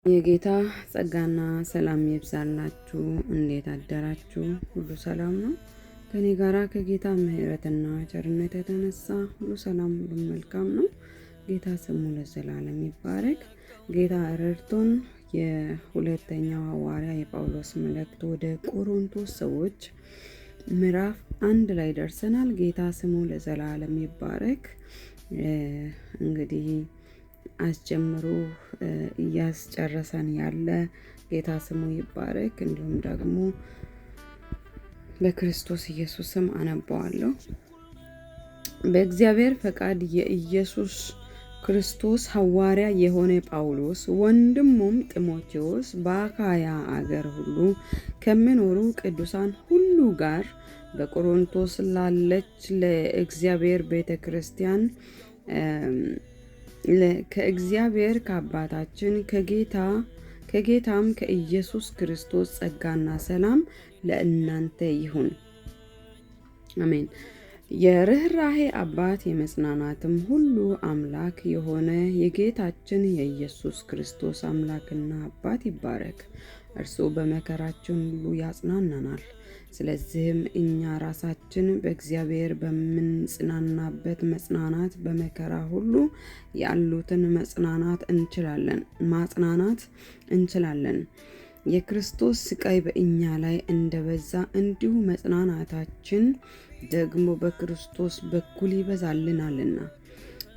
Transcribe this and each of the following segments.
የጌታ ጸጋና ሰላም ይብዛላችሁ። እንዴት አደራችሁ? ሁሉ ሰላም ነው? ከኔ ጋራ ከጌታ ምሕረትና ቸርነት የተነሳ ሁሉ ሰላም፣ ሁሉ መልካም ነው። ጌታ ስሙ ለዘላለም ይባረክ። ጌታ ረድቶን የሁለተኛው ሐዋርያ የጳውሎስ መልእክት ወደ ቆሮንቶስ ሰዎች ምዕራፍ 1 ላይ ደርሰናል። ጌታ ስሙ ለዘላለም ይባረክ። እንግዲህ አስጀምሮ እያስጨረሰን ያለ ጌታ ስሙ ይባረክ። እንዲሁም ደግሞ በክርስቶስ ኢየሱስም አነባዋለሁ። በእግዚአብሔር ፈቃድ የኢየሱስ ክርስቶስ ሐዋርያ የሆነ ጳውሎስ ወንድሙም ጢሞቴዎስ በአካያ አገር ሁሉ ከሚኖሩ ቅዱሳን ሁሉ ጋር በቆሮንቶስ ላለች ለእግዚአብሔር ቤተ ክርስቲያን ከእግዚአብሔር ከአባታችን ከጌታም ከኢየሱስ ክርስቶስ ጸጋና ሰላም ለእናንተ ይሁን፣ አሜን። የርኅራኄ አባት የመጽናናትም ሁሉ አምላክ የሆነ የጌታችን የኢየሱስ ክርስቶስ አምላክና አባት ይባረክ። እርሱ በመከራችን ሁሉ ያጽናናናል። ስለዚህም እኛ ራሳችን በእግዚአብሔር በምንጽናናበት መጽናናት በመከራ ሁሉ ያሉትን ማጽናናት እንችላለን። የክርስቶስ ስቃይ በእኛ ላይ እንደበዛ እንዲሁ መጽናናታችን ደግሞ በክርስቶስ በኩል ይበዛልናልና።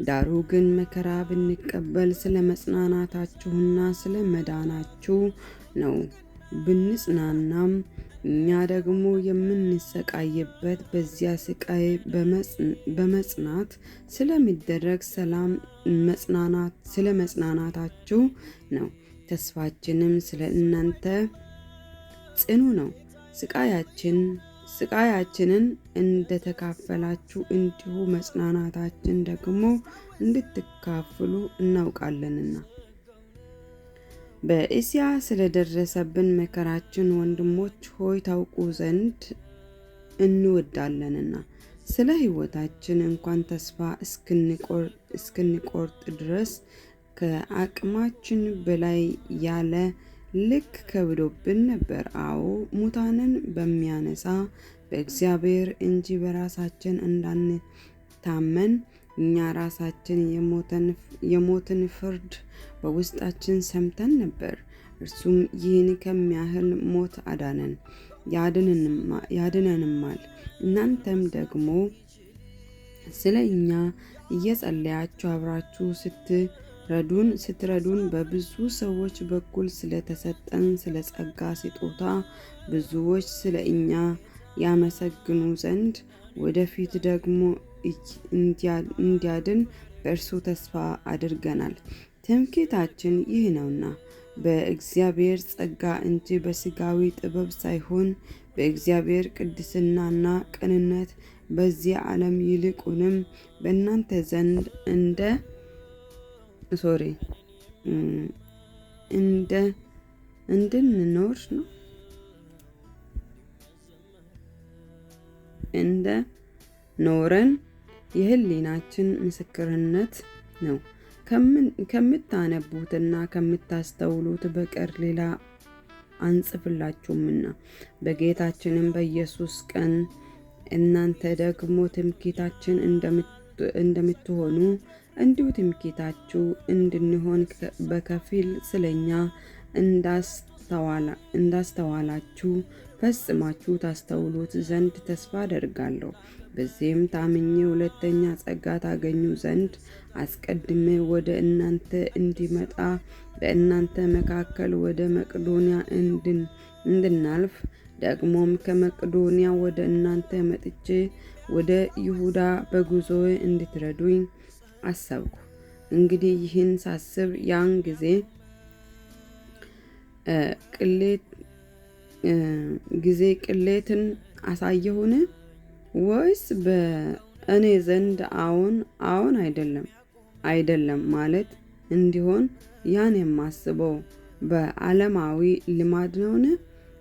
ዳሩ ግን መከራ ብንቀበል ስለ መጽናናታችሁና ስለ መዳናችሁ ነው። ብንጽናናም እኛ ደግሞ የምንሰቃይበት በዚያ ስቃይ በመጽናት ስለሚደረግ ስለ መጽናናታችሁ ነው። ተስፋችንም ስለ እናንተ ጽኑ ነው። ስቃያችንን እንደተካፈላችሁ እንዲሁ መጽናናታችን ደግሞ እንድትካፈሉ እናውቃለንና። በእስያ ስለደረሰብን መከራችን ወንድሞች ሆይ ታውቁ ዘንድ እንወዳለንና፣ ስለ ሕይወታችን እንኳን ተስፋ እስክንቆርጥ ድረስ ከአቅማችን በላይ ያለ ልክ ከብዶብን ነበር። አዎ ሙታንን በሚያነሳ በእግዚአብሔር እንጂ በራሳችን እንዳንታመን እኛ ራሳችን የሞትን ፍርድ በውስጣችን ሰምተን ነበር። እርሱም ይህን ከሚያህል ሞት አዳነን ያድነንማል። እናንተም ደግሞ ስለ እኛ እየጸለያችሁ አብራችሁ ስትረዱን በብዙ ሰዎች በኩል ስለተሰጠን ስለ ጸጋ ስጦታ ብዙዎች ስለ እኛ ያመሰግኑ ዘንድ ወደፊት ደግሞ እንዲያድን በእርሱ ተስፋ አድርገናል። ትምክህታችን ይህ ነውና በእግዚአብሔር ጸጋ እንጂ በሥጋዊ ጥበብ ሳይሆን በእግዚአብሔር ቅድስናና ቅንነት በዚህ ዓለም ይልቁንም በእናንተ ዘንድ እንድንኖር ነው ኖረን የሕሊናችን ምስክርነት ነው። ከምታነቡትና ከምታስተውሉት በቀር ሌላ አንጽፍላችሁምና በጌታችንም በኢየሱስ ቀን እናንተ ደግሞ ትምክህታችን እንደምትሆኑ እንዲሁ ትምክህታችሁ እንድንሆን በከፊል ስለኛ እንዳስተዋላችሁ ፈጽማችሁ ታስተውሉት ዘንድ ተስፋ አደርጋለሁ። በዚህም ታምኜ ሁለተኛ ጸጋ ታገኙ ዘንድ አስቀድሜ ወደ እናንተ እንዲመጣ በእናንተ መካከል ወደ መቄዶንያ እንድናልፍ ደግሞም ከመቄዶንያ ወደ እናንተ መጥቼ ወደ ይሁዳ በጉዞዬ እንድትረዱኝ አሰብኩ። እንግዲህ ይህን ሳስብ ያን ጊዜ ቅሌትን አሳየሁን? ወይስ በእኔ ዘንድ አዎን አይደለም ማለት እንዲሆን ያን የማስበው በዓለማዊ ልማድ ነውን?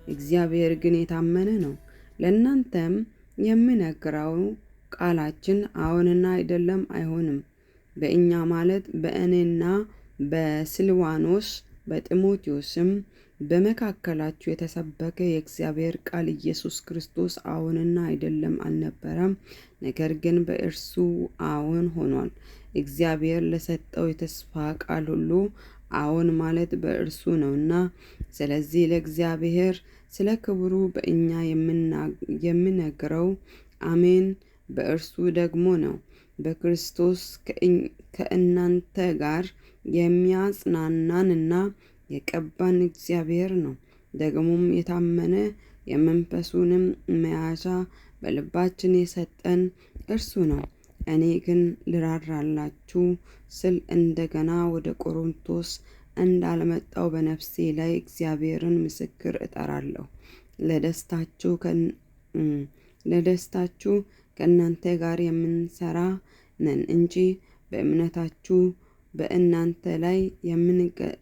እግዚአብሔር ግን የታመነ ነው። ለእናንተም የምነግረው ቃላችን አዎንና አይደለም አይሆንም። በእኛ ማለት በእኔና በስልዋኖስ በጢሞቴዎስም በመካከላችሁ የተሰበከ የእግዚአብሔር ቃል ኢየሱስ ክርስቶስ አዎንና አይደለም አልነበረም፣ ነገር ግን በእርሱ አዎን ሆኗል። እግዚአብሔር ለሰጠው የተስፋ ቃል ሁሉ አዎን ማለት በእርሱ ነውና፣ ስለዚህ ለእግዚአብሔር ስለ ክብሩ በእኛ የምነግረው አሜን በእርሱ ደግሞ ነው። በክርስቶስ ከእናንተ ጋር የሚያጽናናንና የቀባን እግዚአብሔር ነው። ደግሞም የታመነ የመንፈሱንም መያዣ በልባችን የሰጠን እርሱ ነው። እኔ ግን ልራራላችሁ ስል እንደገና ወደ ቆሮንቶስ እንዳልመጣው በነፍሴ ላይ እግዚአብሔርን ምስክር እጠራለሁ። ለደስታችሁ ከእናንተ ጋር የምንሰራ ነን እንጂ በእምነታችሁ በእናንተ ላይ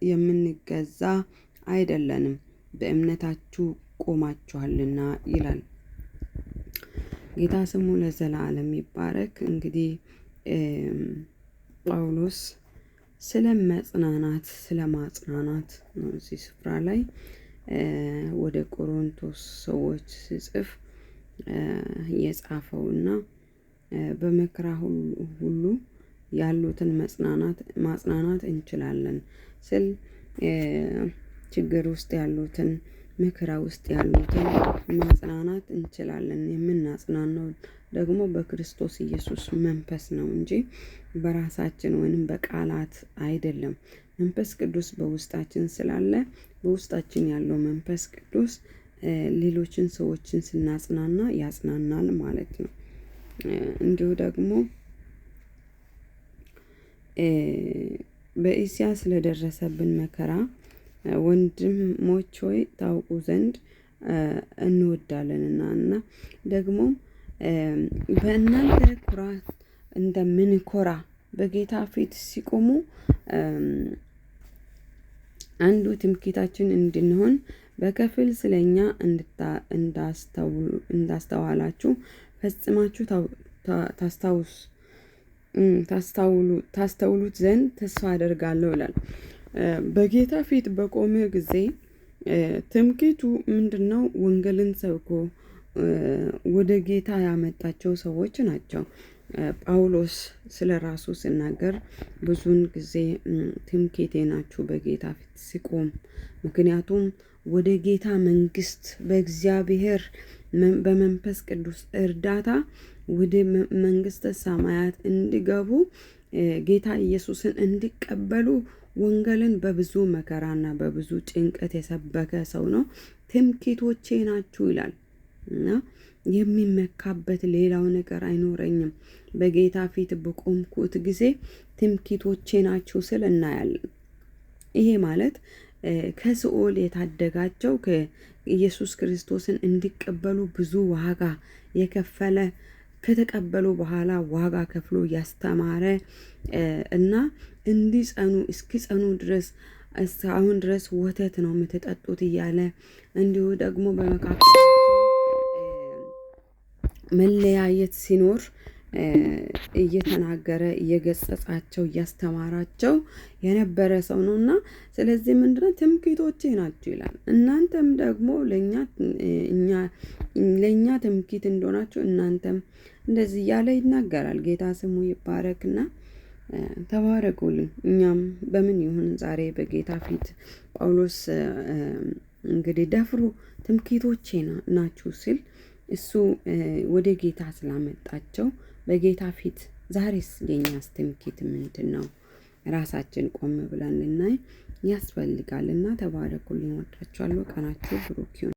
የምንገዛ አይደለንም፣ በእምነታችሁ ቆማችኋልና ይላል። ጌታ ስሙ ለዘላለም ይባረክ። እንግዲህ ጳውሎስ ስለ ማጽናናት ነው እዚህ ስፍራ ላይ ወደ ቆሮንቶስ ሰዎች ሲጽፍ የጻፈውና በመከራ ሁሉ ያሉትን ማጽናናት እንችላለን ስል ችግር ውስጥ ያሉትን መከራ ውስጥ ያሉትን ማጽናናት እንችላለን። የምናጽናናው ደግሞ በክርስቶስ ኢየሱስ መንፈስ ነው እንጂ በራሳችን ወይንም በቃላት አይደለም። መንፈስ ቅዱስ በውስጣችን ስላለ በውስጣችን ያለው መንፈስ ቅዱስ ሌሎችን ሰዎችን ስናጽናና ያጽናናል ማለት ነው። እንዲሁ ደግሞ በእስያ ስለደረሰብን መከራ ወንድሞች ሆይ ታውቁ ዘንድ እንወዳለንና እና ደግሞ በእናንተ ኩራት እንደምንኮራ በጌታ ፊት ሲቆሙ አንዱ ትምክህታችን እንድንሆን በከፊል ስለኛ እንዳስተዋላችሁ ፈጽማችሁ ታስተውሉት ዘንድ ተስፋ አደርጋለሁ ይላል። በጌታ ፊት በቆመ ጊዜ ትምክህቱ ምንድነው? ወንጌልን ሰብኮ ወደ ጌታ ያመጣቸው ሰዎች ናቸው። ጳውሎስ ስለ ራሱ ሲናገር ብዙውን ጊዜ ትምክህቴ ናችሁ በጌታ ፊት ሲቆም፣ ምክንያቱም ወደ ጌታ መንግስት በእግዚአብሔር በመንፈስ ቅዱስ እርዳታ ወደ መንግስተ ሰማያት እንዲገቡ ጌታ ኢየሱስን እንዲቀበሉ ወንጌልን በብዙ መከራና በብዙ ጭንቀት የሰበከ ሰው ነው። ትምክህቶቼ ናችሁ ይላል እና የሚመካበት ሌላው ነገር አይኖረኝም። በጌታ ፊት በቆምኩት ጊዜ ትምክህቶቼ ናችሁ ስል እናያለን። ይሄ ማለት ከሲኦል የታደጋቸው ከኢየሱስ ክርስቶስን እንዲቀበሉ ብዙ ዋጋ የከፈለ ከተቀበሉ በኋላ ዋጋ ከፍሎ ያስተማረ እና እንዲጸኑ እስኪጸኑ ድረስ እስካሁን ድረስ ወተት ነው የምትጠጡት እያለ እንዲሁ ደግሞ በመካከላቸው መለያየት ሲኖር እየተናገረ እየገሰጻቸው እያስተማራቸው የነበረ ሰው ነውና፣ ስለዚህ ምንድነው ትምክህቶቼ ናችሁ ይላል። እናንተም ደግሞ ለኛ ትምክህት እንደሆናችሁ እናንተም እንደዚህ እያለ ይናገራል። ጌታ ስሙ ይባረክና ተባረኩልኝ። እኛም በምን ይሁን ዛሬ በጌታ ፊት ጳውሎስ እንግዲህ ደፍሮ ትምክህቶቼ ናችሁ ሲል እሱ ወደ ጌታ ስላመጣቸው በጌታ ፊት ዛሬስ የኛስ ትምክህት ምንድን ነው? ራሳችን ቆም ብለን ልናይ ያስፈልጋልና ተባረኩልኝ። ወዳችኋለሁ። ቀናችሁ ብሩክ ይሁን።